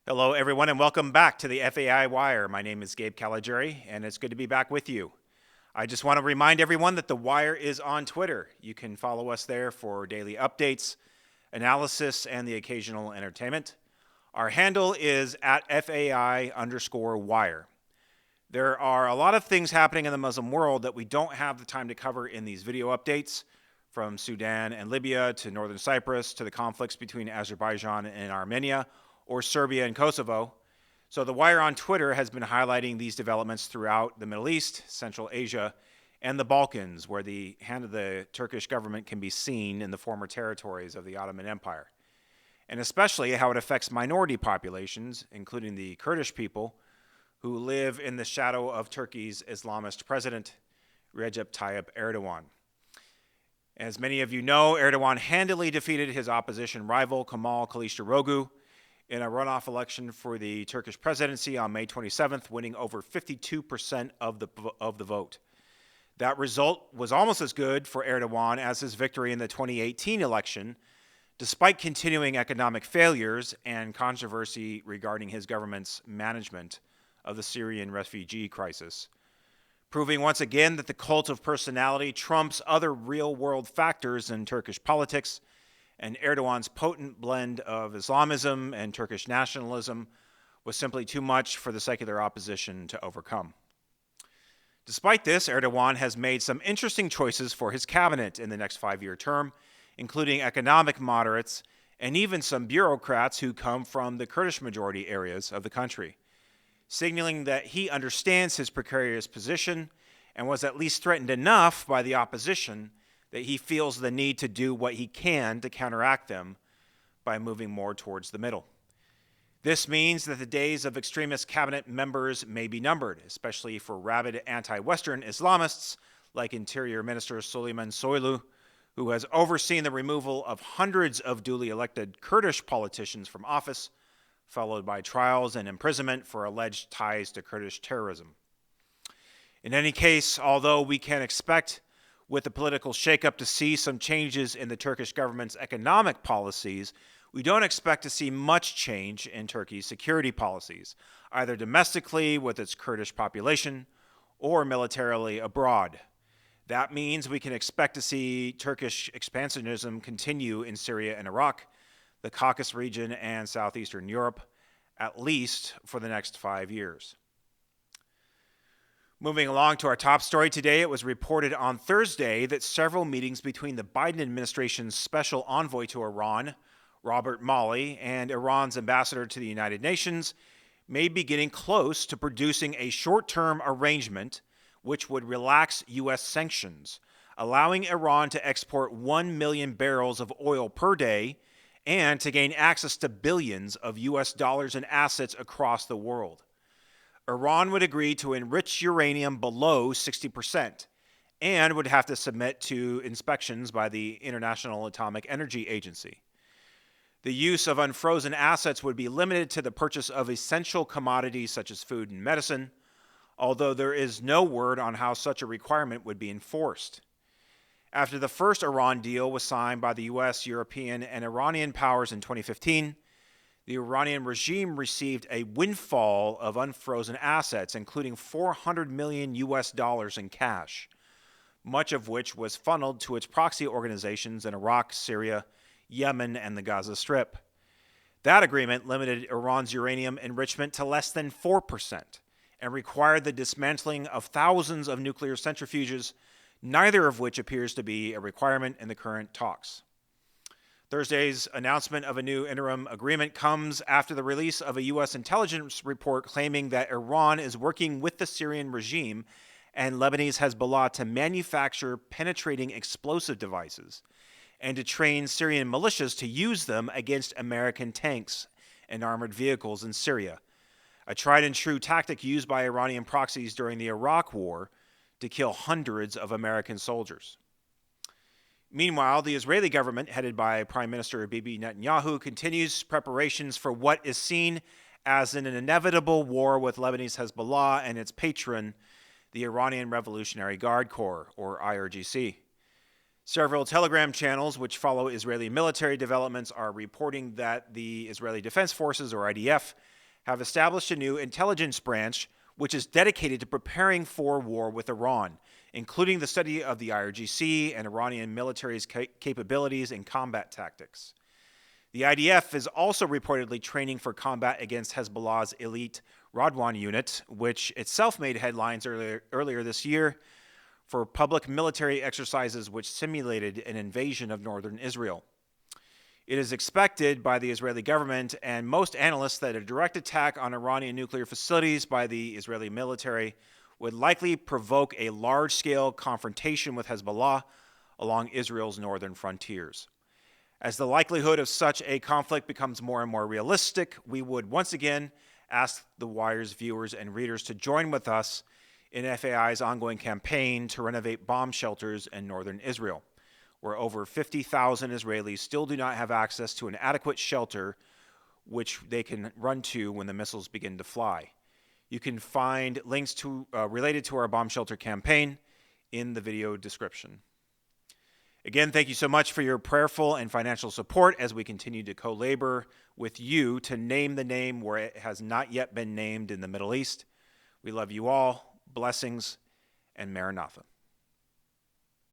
Hello, everyone, and welcome back to the FAI Wire. My name is Gabe, and it's good to be back with you. I just want to remind everyone that the Wire is on Twitter. You can follow us there for daily updates, analysis, and the occasional entertainment. Our handle is at FAI_Wire. There are a lot of things happening in the Muslim world that we don't have the time to cover in these video updates, from Sudan and Libya to northern Cyprus to the conflicts between Azerbaijan and Armenia, or Serbia and Kosovo. So the Wire on Twitter has been highlighting these developments throughout the Middle East, Central Asia, and the Balkans, where the hand of the Turkish government can be seen in the former territories of the Ottoman Empire, and especially how it affects minority populations, including the Kurdish people, who live in the shadow of Turkey's Islamist president, Recep Tayyip Erdogan. As many of you know, Erdogan handily defeated his opposition rival, Kemal Kılıçdaroğlu, in a runoff election for the Turkish presidency on May 27th, winning over 52% of the vote. That result was almost as good for Erdogan as his victory in the 2018 election, despite continuing economic failures and controversy regarding his government's management of the Syrian refugee crisis, proving once again that the cult of personality trumps other real-world factors in Turkish politics, and Erdogan's potent blend of Islamism and Turkish nationalism was simply too much for the secular opposition to overcome. Despite this, Erdogan has made some interesting choices for his cabinet in the next 5-year term, including economic moderates and even some bureaucrats who come from the Kurdish majority areas of the country, signaling that he understands his precarious position and was at least threatened enough by the opposition that he feels the need to do what he can to counteract them by moving more towards the middle. This means that the days of extremist cabinet members may be numbered, especially for rabid anti-Western Islamists like Interior Minister Süleyman Soylu, who has overseen the removal of hundreds of duly elected Kurdish politicians from office, followed by trials and imprisonment for alleged ties to Kurdish terrorism. In any case, although we can expect with the political shakeup to see some changes in the Turkish government's economic policies, we don't expect to see much change in Turkey's security policies, either domestically with its Kurdish population or militarily abroad. That means we can expect to see Turkish expansionism continue in Syria and Iraq, the Caucasus region, and southeastern Europe, at least for the next 5 years. Moving along to our top story today, it was reported on Thursday that several meetings between the Biden administration's special envoy to Iran, Robert Malley, and Iran's ambassador to the United Nations may be getting close to producing a short-term arrangement which would relax U.S. sanctions, allowing Iran to export 1 million barrels of oil per day and to gain access to billions of U.S. dollars in assets across the world. Iran would agree to enrich uranium below 60% and would have to submit to inspections by the International Atomic Energy Agency. The use of unfrozen assets would be limited to the purchase of essential commodities such as food and medicine, although there is no word on how such a requirement would be enforced. After the first Iran deal was signed by the U.S., European, and Iranian powers in 2015, the Iranian regime received a windfall of unfrozen assets, including $400 million in cash, much of which was funneled to its proxy organizations in Iraq, Syria, Yemen, and the Gaza Strip. That agreement limited Iran's uranium enrichment to less than 4% and required the dismantling of thousands of nuclear centrifuges, neither of which appears to be a requirement in the current talks. Thursday's announcement of a new interim agreement comes after the release of a U.S. intelligence report claiming that Iran is working with the Syrian regime and Lebanese Hezbollah to manufacture penetrating explosive devices and to train Syrian militias to use them against American tanks and armored vehicles in Syria, a tried and true tactic used by Iranian proxies during the Iraq War to kill hundreds of American soldiers. Meanwhile, the Israeli government, headed by Prime Minister Bibi Netanyahu, continues preparations for what is seen as an inevitable war with Lebanese Hezbollah and its patron, the Iranian Revolutionary Guard Corps, or IRGC. Several Telegram channels which follow Israeli military developments are reporting that the Israeli Defense Forces, or IDF, have established a new intelligence branch which is dedicated to preparing for war with Iran, including the study of the IRGC and Iranian military's capabilities and combat tactics. The IDF is also reportedly training for combat against Hezbollah's elite Radwan unit, which itself made headlines earlier this year for public military exercises which simulated an invasion of northern Israel. It is expected by the Israeli government and most analysts that a direct attack on Iranian nuclear facilities by the Israeli military would likely provoke a large-scale confrontation with Hezbollah along Israel's northern frontiers. As the likelihood of such a conflict becomes more and more realistic, we would once again ask the Wire's viewers and readers to join with us in FAI's ongoing campaign to renovate bomb shelters in northern Israel, where over 50,000 Israelis still do not have access to an adequate shelter which they can run to when the missiles begin to fly. You can find links related to our bomb shelter campaign in the video description. Again, thank you so much for your prayerful and financial support as we continue to co-labor with you to name the name where it has not yet been named in the Middle East. We love you all. Blessings and Maranatha.